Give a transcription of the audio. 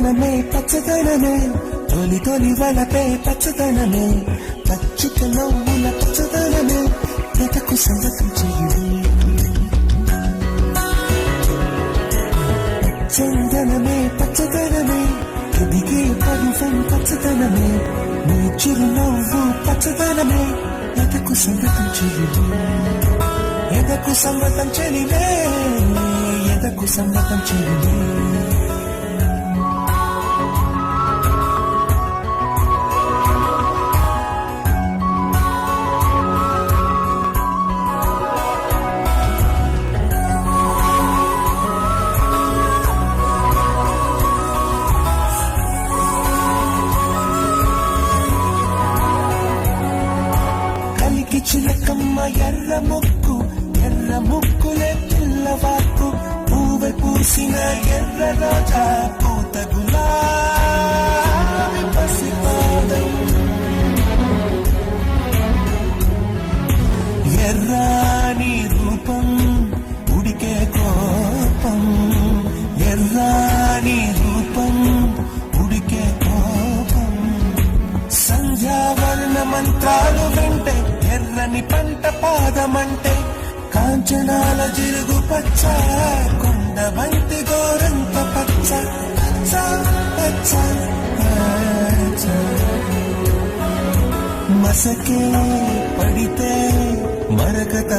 పచ్చదనమే పచ్చదనమే తొలి తొలి వలపే పచ్చదనమే పచ్చిక నవ్వుల పచ్చదనమే ఎదకు సంగతం చెయ్యి చందనమే పచ్చదనమే ఎదిగే పరువం పచ్చదనమే నీ చిరునవ్వు పచ్చదనమే ఎదకు సంగతం చెయ్యి ఎదకు సంగతం చెలివే ఎదకు సంగతం చెలివే చిలకమ్మ ఎర్ర ముక్కులే పిల్లవాకు పూవె పూసిన ఎర్ర రోజా పూత గులాబీ పసిపాదం ఎర్రాని రూపం ఉడికే కోపం ఎర్రాని రూపం ఉడికే కోపం సంధ్యావర్ణ మంత్రాలు వింటే ఎర్రని పంట పాదమంటే కాంచనాల జిరుగు పచ్చ కొండ బంతి గోరంత పచ్చ పచ్చ పచ్చ పచ్చ మసకే పడితే మరకత